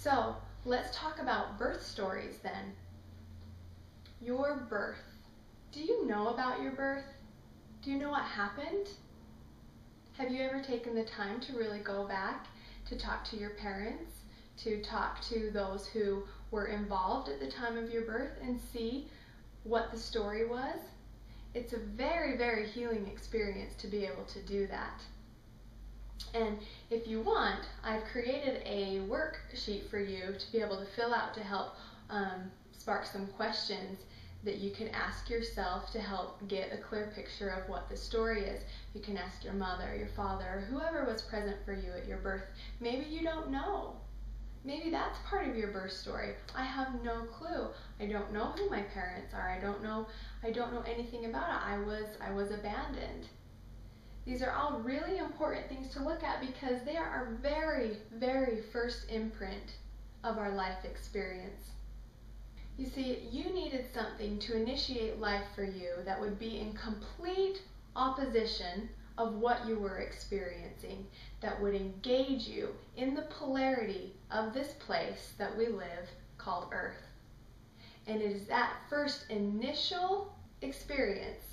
So let's talk about birth stories then. Your birth. Do you know about your birth? Do you know what happened? Have you ever taken the time to really go back to talk to your parents, to talk to those who were involved at the time of your birth and see what the story was? It's a very, very healing experience to be able to do that. And if you want, I've created a worksheet for you to be able to fill out to help spark some questions that you can ask yourself to help get a clear picture of what the story is. You can ask your mother, your father, or whoever was present for you at your birth. Maybe you don't know. Maybe that's part of your birth story. I have no clue. I don't know who my parents are. I don't know anything about it. I was abandoned. These are all really important things to look at because they are our very, very first imprint of our life experience. You see, you needed something to initiate life for you that would be in complete opposition of what you were experiencing, that would engage you in the polarity of this place that we live called Earth. And it is that first initial experience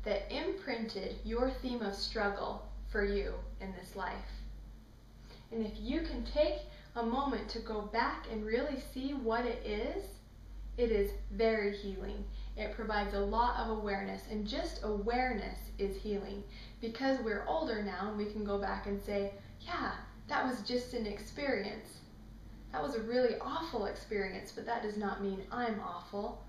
that imprinted your theme of struggle for you in this life. And if you can take a moment to go back and really see what it is very healing. It provides a lot of awareness, and just awareness is healing. Because we're older now and we can go back and say, yeah, that was just an experience. That was a really awful experience, but that does not mean I'm awful.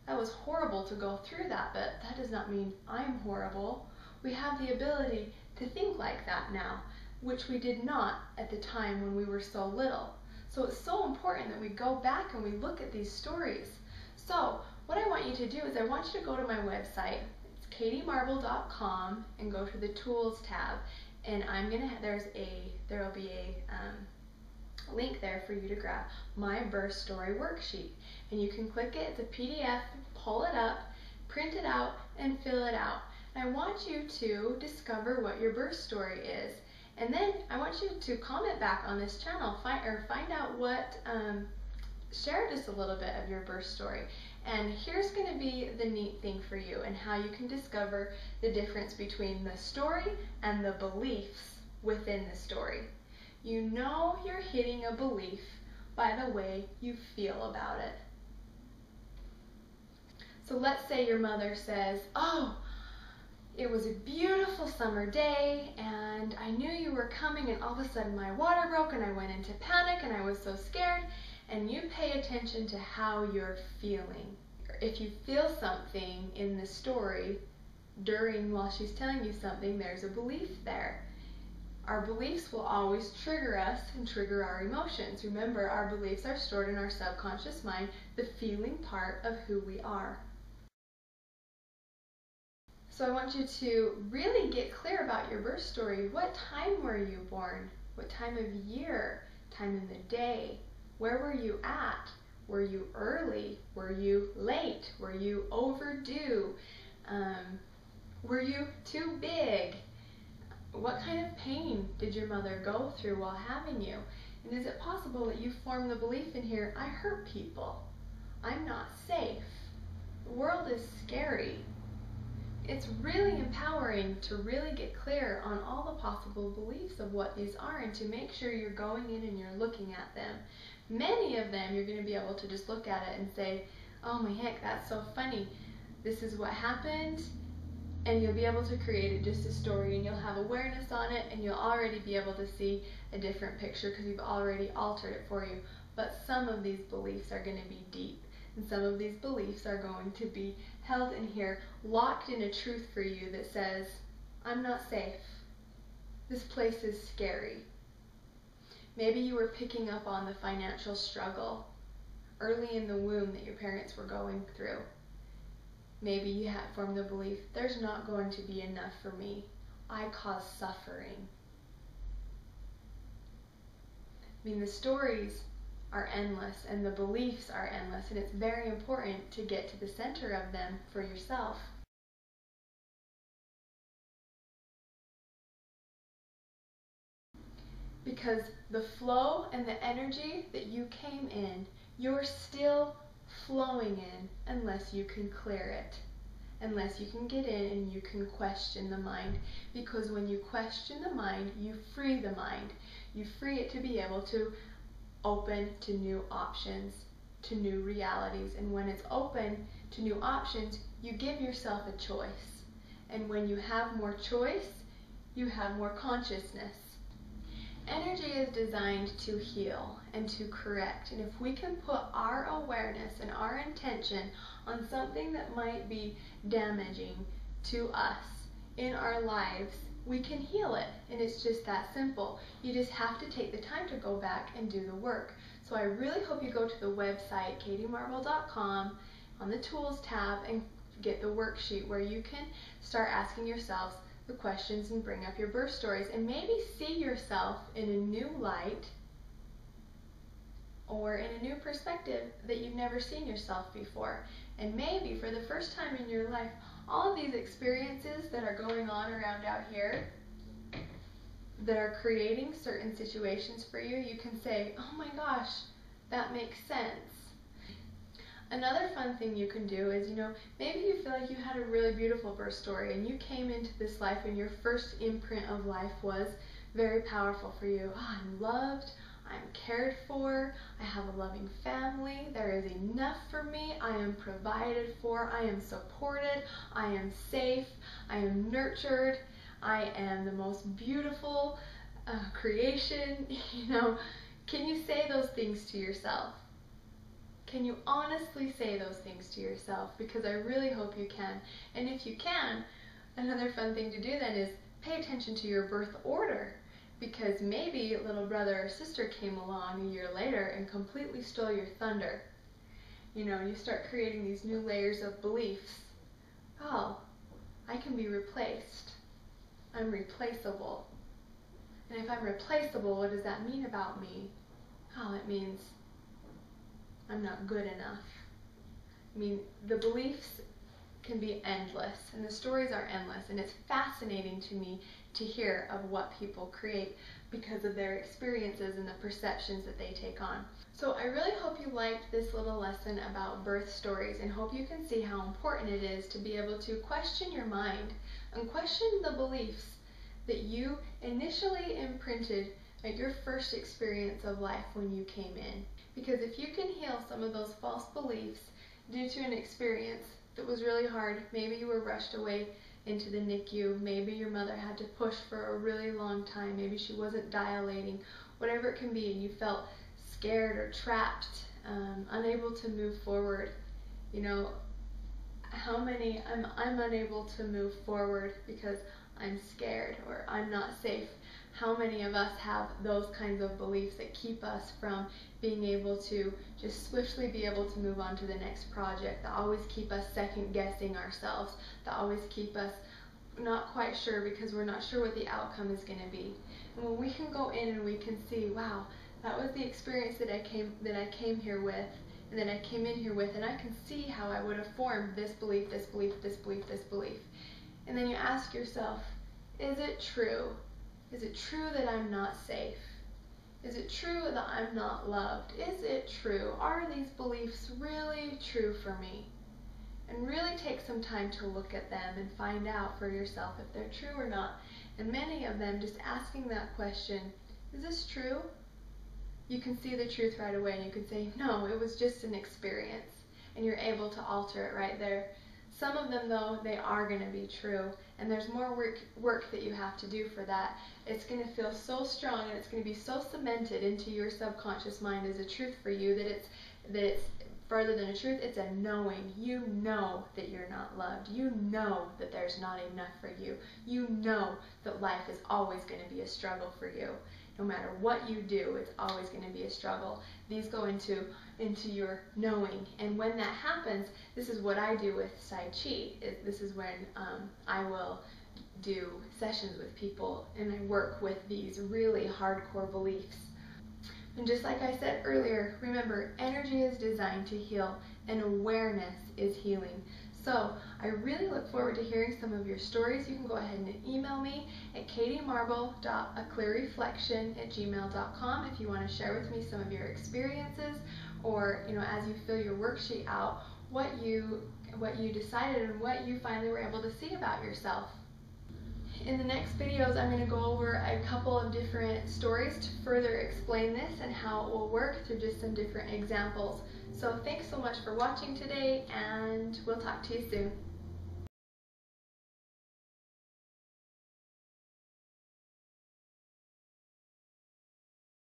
That was horrible to go through that, but that does not mean I'm horrible. We have the ability to think like that now, which we did not at the time when we were so little. So it's so important that we go back and we look at these stories. So what I want you to do is I want you to go to my website. It's katiemarble.com and go to the Tools tab. And there'll be a link there for you to grab my birth story worksheet. And you can click it. It's a PDF. Pull it up, print it out, and fill it out. And I want you to discover what your birth story is. And then I want you to comment back on this channel, find out what, share just a little bit of your birth story. And here's going to be the neat thing for you and how you can discover the difference between the story and the beliefs within the story. You know you're hitting a belief by the way you feel about it. So let's say your mother says, oh, it was a beautiful summer day and I knew you were coming and all of a sudden my water broke and I went into panic and I was so scared. And you pay attention to how you're feeling. If you feel something in the story while she's telling you something, there's a belief there. Our beliefs will always trigger us and trigger our emotions. Remember, our beliefs are stored in our subconscious mind, the feeling part of who we are. So I want you to really get clear about your birth story. What time were you born? What time of year? Time in the day? Where were you at? Were you early? Were you late? Were you overdue? Were you too big? What kind of pain did your mother go through while having you? And is it possible that you form the belief in here, I hurt people. I'm not safe. The world is scary. It's really empowering to really get clear on all the possible beliefs of what these are and to make sure you're going in and you're looking at them. Many of them you're going to be able to just look at it and say, oh my heck, that's so funny. This is what happened. And you'll be able to create it just a story and you'll have awareness on it and you'll already be able to see a different picture because you've already altered it for you. But some of these beliefs are going to be deep. And some of these beliefs are going to be held in here, locked in a truth for you that says, I'm not safe. This place is scary. Maybe you were picking up on the financial struggle early in the womb that your parents were going through. Maybe you had formed the belief, there's not going to be enough for me. I cause suffering. I mean, the stories are endless and the beliefs are endless, and it's very important to get to the center of them for yourself. because the flow and the energy that you came in, you're still flowing in unless you can clear it. Unless you can get in and you can question the mind. Because when you question the mind, you free the mind. You free it to be able to open to new options, to new realities. And when it's open to new options, you give yourself a choice. And when you have more choice, you have more consciousness. Energy is designed to heal and to correct. And if we can put our awareness and our intention on something that might be damaging to us in our lives, we can heal it. And it's just that simple. You just have to take the time to go back and do the work. So I really hope you go to the website, katiemarble.com, on the Tools tab, and get the worksheet where you can start asking yourselves the questions and bring up your birth stories and maybe see yourself in a new light or in a new perspective that you've never seen yourself before. And maybe for the first time in your life, all of these experiences that are going on around out here that are creating certain situations for you, you can say, oh my gosh, that makes sense. Another fun thing you can do is, maybe you feel like you had a really beautiful birth story and you came into this life and your first imprint of life was very powerful for you. Oh, I'm loved, I'm cared for, I have a loving family, there is enough for me, I am provided for, I am supported, I am safe, I am nurtured, I am the most beautiful creation. Can you say those things to yourself? Can you honestly say those things to yourself? Because I really hope you can. And if you can, another fun thing to do then is pay attention to your birth order. Because maybe little brother or sister came along a year later and completely stole your thunder. You start creating these new layers of beliefs. Oh, I can be replaced. I'm replaceable. And if I'm replaceable, what does that mean about me? Oh, it means I'm not good enough. The beliefs can be endless, and the stories are endless, and it's fascinating to me to hear of what people create because of their experiences and the perceptions that they take on. So I really hope you liked this little lesson about birth stories, and hope you can see how important it is to be able to question your mind and question the beliefs that you initially imprinted at your first experience of life when you came in. Because if you can heal some of those false beliefs due to an experience that was really hard, maybe you were rushed away into the NICU, maybe your mother had to push for a really long time, maybe she wasn't dilating, whatever it can be, and you felt scared or trapped, unable to move forward. How many, I'm unable to move forward because I'm scared or I'm not safe. How many of us have those kinds of beliefs that keep us from being able to just swiftly be able to move on to the next project, that always keep us second guessing ourselves, that always keep us not quite sure because we're not sure what the outcome is going to be. And when we can go in and we can see, wow, that was the experience that I came here with, and that I came in here with, and I can see how I would have formed this belief, this belief, this belief, this belief. And then you ask yourself, is it true? Is it true that I'm not safe? Is it true that I'm not loved? Is it true? Are these beliefs really true for me? And really take some time to look at them and find out for yourself if they're true or not. And many of them, just asking that question, is this true? You can see the truth right away and you can say, no, it was just an experience. And you're able to alter it right there. Some of them, though, they are going to be true, and there's more work that you have to do for that. It's going to feel so strong, and it's going to be so cemented into your subconscious mind as a truth for you that it's further than a truth. It's a knowing. You know that you're not loved. You know that there's not enough for you. You know that life is always going to be a struggle for you. No matter what you do, it's always going to be a struggle. These go into your knowing. And when that happens, this is what I do with Tai Chi. This is when I will do sessions with people and I work with these really hardcore beliefs. And just like I said earlier, remember, energy is designed to heal and awareness is healing. So I really look forward to hearing some of your stories. You can go ahead and email me at katiemarble.aclearreflection@gmail.com if you want to share with me some of your experiences, or as you fill your worksheet out, what you decided and what you finally were able to see about yourself. In the next videos, I'm going to go over a couple of different stories to further explain this and how it will work through just some different examples. So thanks so much for watching today, and we'll talk to you soon.